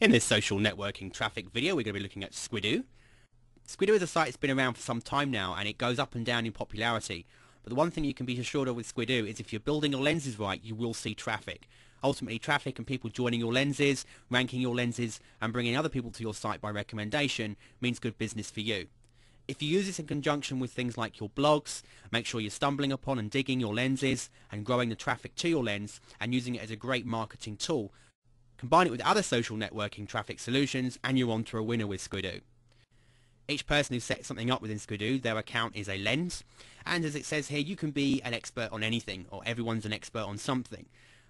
In this social networking traffic video, we're going to be looking at Squidoo. Squidoo is a site that's been around for some time now, and it goes up and down in popularity. But the one thing you can be assured of with Squidoo is if you're building your lenses right, you will see traffic. Ultimately, traffic and people joining your lenses, ranking your lenses, and bringing other people to your site by recommendation means good business for you. If you use this in conjunction with things like your blogs, make sure you're stumbling upon and digging your lenses and growing the traffic to your lens and using it as a great marketing tool. Combine it with other social networking traffic solutions and you're on to a winner with Squidoo. Each person who sets something up within Squidoo, their account is a lens, and as it says here, you can be an expert on anything, or everyone's an expert on something.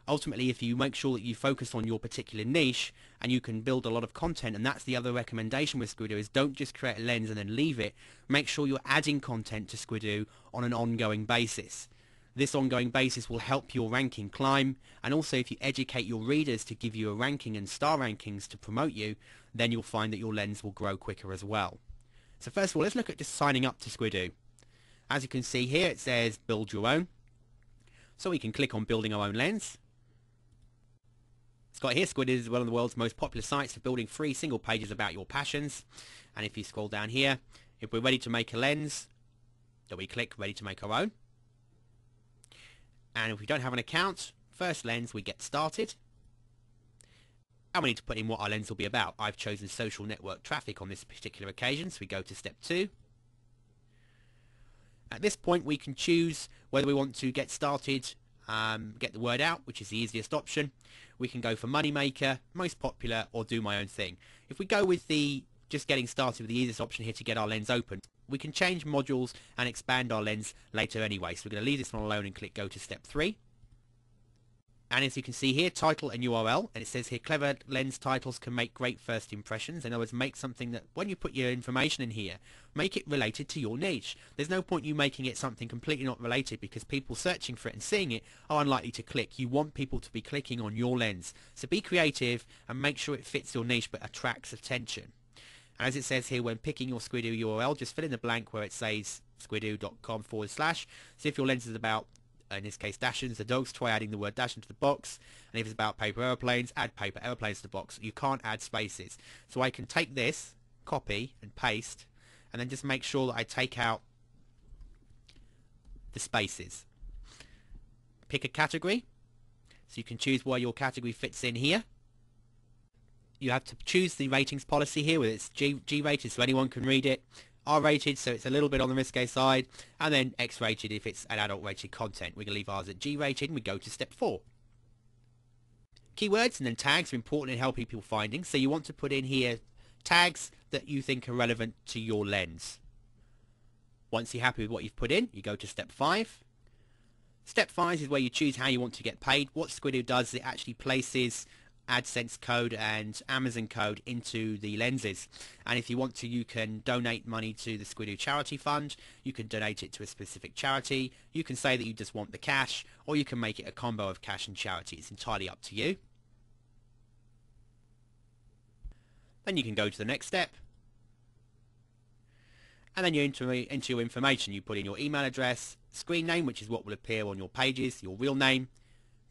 Ultimately, if you make sure that you focus on your particular niche and you can build a lot of content, and that's the other recommendation with Squidoo, is don't just create a lens and then leave it. Make sure you're adding content to Squidoo on an ongoing basis. This ongoing basis will help your ranking climb, and also if you educate your readers to give you a ranking and star rankings to promote you, then you'll find that your lens will grow quicker as well. So first of all, let's look at just signing up to Squidoo. As you can see here, it says build your own. So we can click on building our own lens. It's got here, Squidoo is one of the world's most popular sites for building free single pages about your passions. And if you scroll down here, if we're ready to make a lens, then we click ready to make our own. And if we don't have an account, first lens, we get started. And we need to put in what our lens will be about. I've chosen social network traffic on this particular occasion, so we go to step 2. At this point, we can choose whether we want to get started, get the word out, which is the easiest option. We can go for moneymaker, most popular, or do my own thing. If we go with the just getting started with the easiest option here to get our lens open, we can change modules and expand our lens later anyway. So we're going to leave this one alone and click go to step 3. And as you can see here, title and URL, and it says here clever lens titles can make great first impressions. In other words, make something that when you put your information in here, make it related to your niche. There's no point you making it something completely not related, because people searching for it and seeing it are unlikely to click. You want people to be clicking on your lens. So be creative and make sure it fits your niche but attracts attention. And as it says here, when picking your Squidoo URL, just fill in the blank where it says squidoo.com/. So if your lens is about, in this case, Dachshunds, the dogs, try adding the word Dachshund to the box. And if it's about paper aeroplanes, add paper aeroplanes to the box. You can't add spaces. So I can take this, copy and paste, and then just make sure that I take out the spaces. Pick a category. So you can choose where your category fits in here. You have to choose the ratings policy here, whether it's G-rated so anyone can read it, R-rated so it's a little bit on the risque side, and then X-rated if it's an adult-rated content. We're going to leave ours at G-rated and we go to step 4. Keywords and then tags are important in helping people finding, so you want to put in here tags that you think are relevant to your lens. Once you're happy with what you've put in, you go to step 5. Step 5 is where you choose how you want to get paid. What Squidoo does is it actually places AdSense code and Amazon code into the lenses, and if you want to, you can donate money to the Squidoo charity fund, you can donate it to a specific charity, you can say that you just want the cash, or you can make it a combo of cash and charity. It's entirely up to you. Then you can go to the next step, and then you enter your information. You put in your email address, screen name, which is what will appear on your pages, your real name,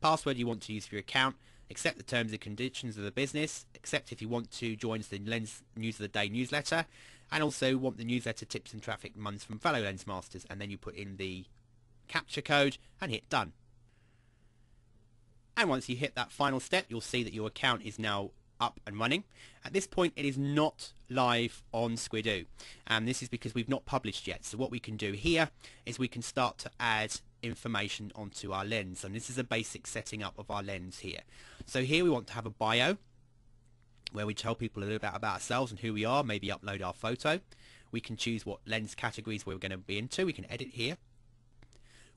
password you want to use for your account, accept the terms and conditions of the business, accept if you want to join the Lens News of the Day newsletter, and also want the newsletter tips and traffic months from fellow lens masters, and then you put in the capture code and hit done. And once you hit that final step, you'll see that your account is now up and running. At this point, it is not live on Squidoo, and this is because we've not published yet. So what we can do here is we can start to add information onto our lens, and this is a basic setting up of our lens here. So here we want to have a bio where we tell people a little bit about ourselves and who we are, maybe upload our photo. We can choose what lens categories we're going to be into. We can edit here.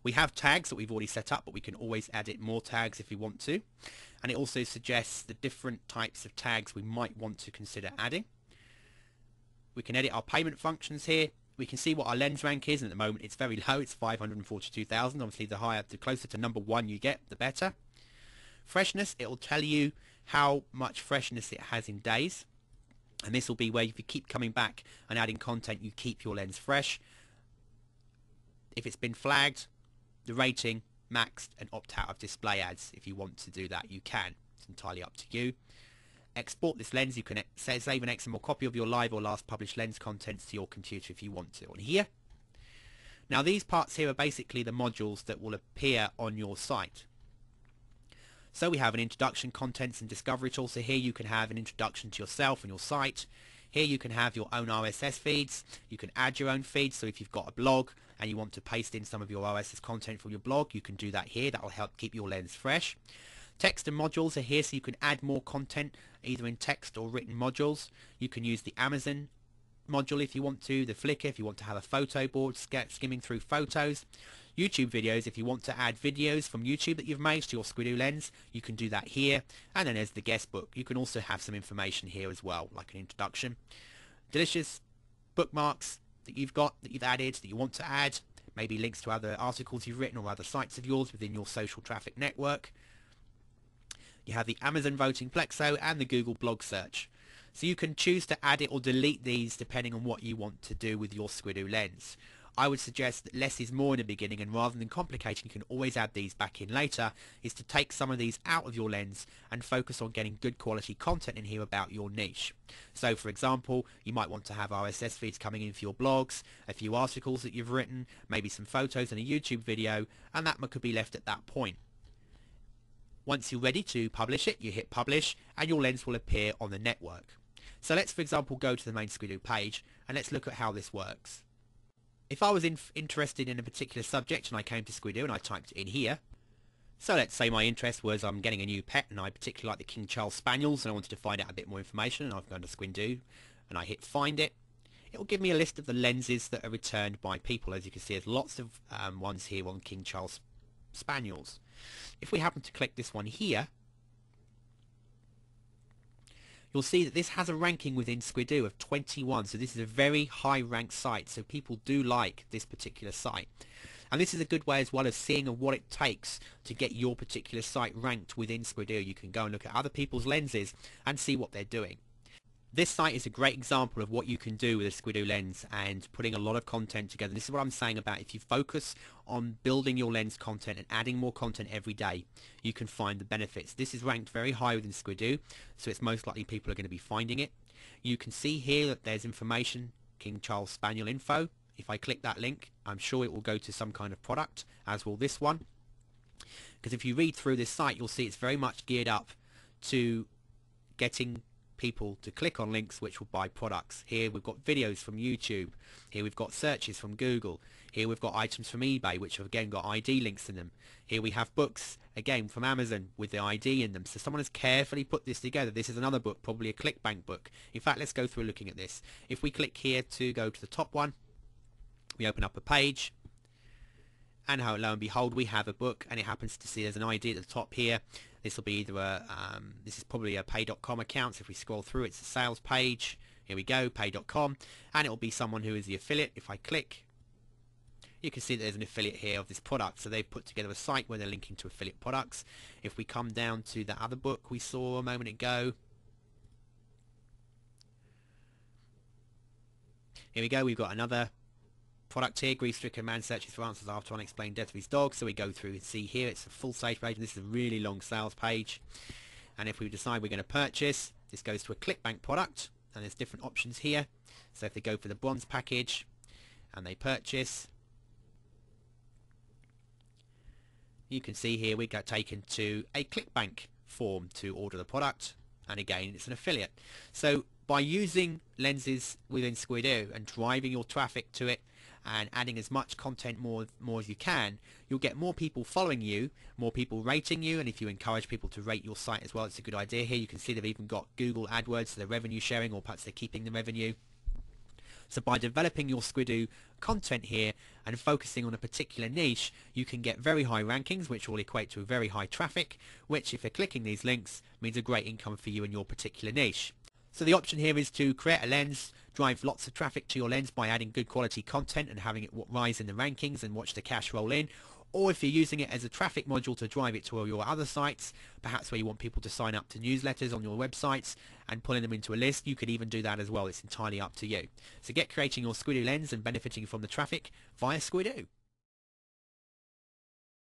We have tags that we've already set up, but we can always edit more tags if we want to, and it also suggests the different types of tags we might want to consider adding. We can edit our payment functions here. We can see what our lens rank is, and at the moment it's very low. It's 542,000. Obviously the closer to number 1 you get, the better. Freshness, it will tell you how much freshness it has in days, and this will be where if you keep coming back and adding content, you keep your lens fresh. If it's been flagged, the rating, maxed, and opt out of display ads. If you want to do that, you can. It's entirely up to you. export this lens. You can save an XML copy of your live or last published lens contents to your computer if you want to. On here, now these parts here are basically the modules that will appear on your site. So we have an introduction, contents and discovery tool. So here you can have an introduction to yourself and your site. Here you can have your own RSS feeds. You can add your own feeds. So if you've got a blog and you want to paste in some of your RSS content from your blog, you can do that here. That will help keep your lens fresh. Text and modules are here, so you can add more content either in text or written modules. You can use the Amazon module if you want to, the Flickr if you want to have a photo board skimming through photos. YouTube videos, if you want to add videos from YouTube that you've made to your Squidoo Lens, you can do that here. And then there's the guest book. You can also have some information here as well, like an introduction. Delicious bookmarks that you've got, that you've added, that you want to add. Maybe links to other articles you've written or other sites of yours within your social traffic network. You have the Amazon voting Plexo and the Google blog search. So you can choose to add it or delete these depending on what you want to do with your Squidoo Lens. I would suggest that less is more in the beginning, and rather than complicating, you can always add these back in later, is to take some of these out of your lens and focus on getting good quality content in here about your niche. So for example, you might want to have RSS feeds coming in for your blogs, a few articles that you've written, maybe some photos and a YouTube video, and that could be left at that point. Once you're ready to publish it, you hit publish and your lens will appear on the network. So let's for example go to the main Squidoo page and let's look at how this works. If I was interested in a particular subject and I came to Squidoo and I typed it in here, so let's say my interest was I'm getting a new pet and I particularly like the King Charles Spaniels and I wanted to find out a bit more information, and I've gone to Squidoo and I hit find it. It will give me a list of the lenses that are returned by people. As you can see, there's lots of ones here on King Charles Spaniels. If we happen to click this one here, you'll see that this has a ranking within Squidoo of 21, so this is a very high ranked site, so people do like this particular site. And this is a good way as well of seeing what it takes to get your particular site ranked within Squidoo. You can go and look at other people's lenses and see what they're doing. This site is a great example of what you can do with a Squidoo Lens and putting a lot of content together. This is what I'm saying about if you focus on building your lens content and adding more content every day, you can find the benefits. This is ranked very high within Squidoo, so it's most likely people are going to be finding it. You can see here that there's information, King Charles Spaniel info. If I click that link, I'm sure it will go to some kind of product, as will this one. Because if you read through this site, you'll see it's very much geared up to getting people to click on links which will buy products. Here we've got videos from YouTube. Here we've got searches from Google. Here we've got items from eBay which have again got ID links in them. Here we have books again from Amazon with the ID in them. So someone has carefully put this together. This is another book, probably a ClickBank book. In fact, let's go through looking at this. If we click here to go to the top one, we open up a page, and lo and behold, we have a book, and it happens to see there's an ID at the top here. This will be either this is probably a pay.com account. So if we scroll through, it's a sales page. Here we go, pay.com, and it will be someone who is the affiliate. If I click, you can see that there's an affiliate here of this product. So they've put together a site where they're linking to affiliate products. If we come down to the other book we saw a moment ago, here we go, we've got another product here. Grief-stricken man searches for answers after unexplained death of his dog. So we go through and see here it's a full sales page, and this is a really long sales page. And if we decide we're going to purchase, this goes to a ClickBank product, and there's different options here. So if they go for the bronze package and they purchase, you can see here we get taken to a ClickBank form to order the product, and again it's an affiliate. So by using lenses within Squidoo and driving your traffic to it and adding as much content more as you can, you'll get more people following you, more people rating you, and if you encourage people to rate your site as well, it's a good idea. Here you can see they've even got Google AdWords, so they're revenue sharing, or perhaps they're keeping the revenue. So by developing your Squidoo content here and focusing on a particular niche, you can get very high rankings, which will equate to very high traffic, which if you're clicking these links means a great income for you in your particular niche. So the option here is to create a lens, drive lots of traffic to your lens by adding good quality content and having it rise in the rankings and watch the cash roll in. Or if you're using it as a traffic module to drive it to your other sites, perhaps where you want people to sign up to newsletters on your websites and pulling them into a list, you could even do that as well. It's entirely up to you. So get creating your Squidoo Lens and benefiting from the traffic via Squidoo.